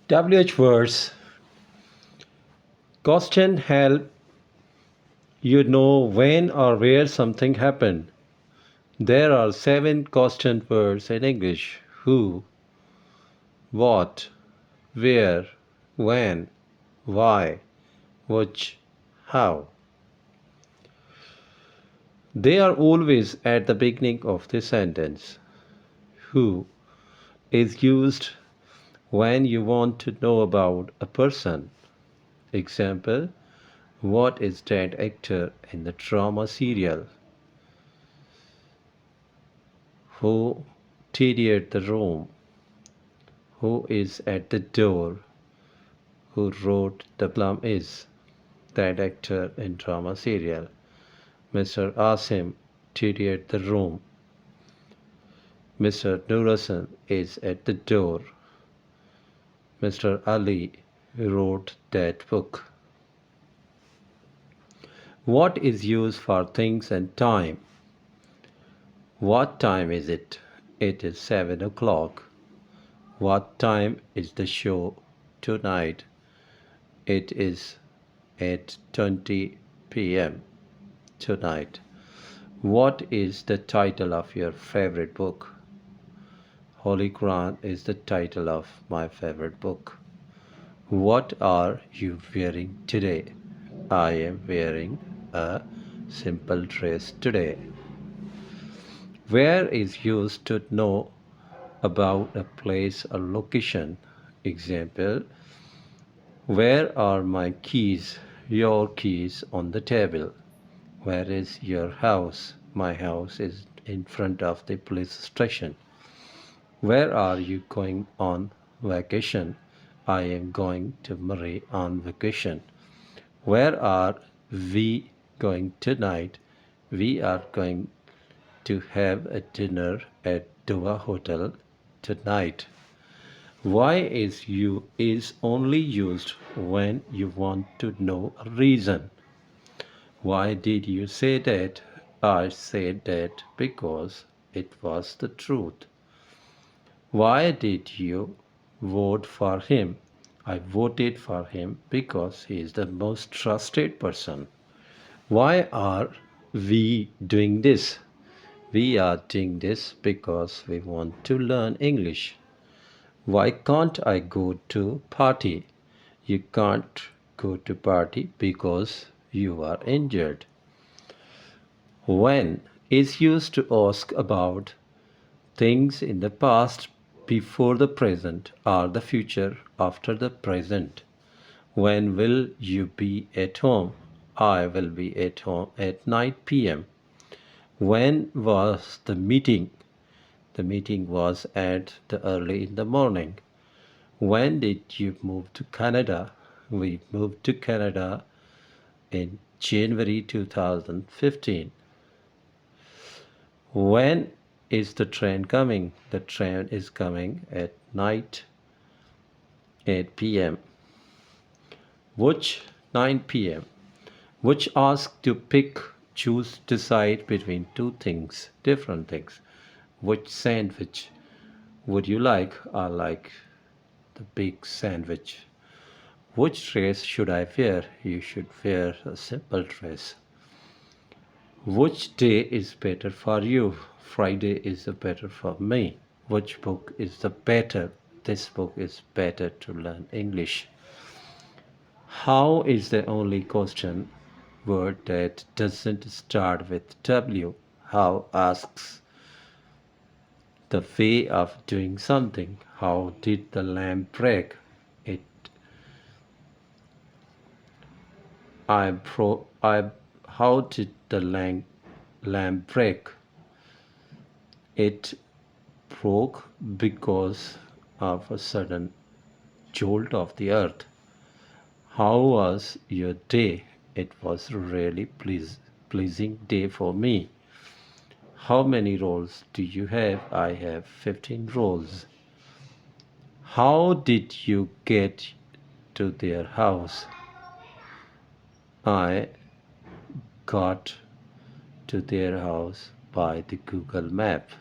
whwords question help you know when or where something happened. There are 7 question words in English: who, what, where, when, why, which, how. They are always at the beginning of the sentence. Who is used when you want to know about a person. Example: what is that actor in the drama serial? Who tidied the room? Who is at the door? Who wrote the plum is that actor in drama serial? Mr. Asim tidied the room. Mr. Nurasan is at the door. Mr. Ali wrote that book. What is used for things and time? What time is it? It is 7 o'clock. What time is the show tonight? It is 8:20 p.m. tonight. What is the title of your favorite book? Holy Quran is the title of my favorite book. What are you wearing today? I am wearing a simple dress today. Where is used to know about a place or location. Example: where are my keys? Your keys on the table. Where is your house? My house is in front of the police station. Where are you going on vacation? I am going to Murray on vacation. Where are we going tonight? We are going to have a dinner at Dua Hotel tonight. Why is only used when you want to know a reason. Why did you say that? I said that because it was the truth. Why did you vote for him? I voted for him because he is the most trusted person. Why are we doing this? We are doing this because we want to learn English. Why can't I go to party? You can't go to party because you are injured. When is used to ask about things in the past before the present or the future after the present. When will you be at home? I will be at home at 9 p.m. When was the meeting? The meeting was at the early in the morning. When did you move to Canada? We moved to Canada in January 2015. When is the train coming? The train is coming at night 8 p.m. Which 9 p.m. Which ask to pick, choose, decide between two things, different things. Which sandwich would you like? I like the big sandwich. Which dress should I wear? You should wear a simple dress. Which day is better for you? Friday is the better for me. Which book is the better? This book is better to learn English. How is the only question word that doesn't start with W. How asks the way of doing something. How did the lamp break? It how did the lamp break? It broke because of a sudden jolt of the earth. How was your day? It was a really pleasing day for me. How many rolls do you have? I have 15 rolls. How did you get to their house? I got to their house by the Google map.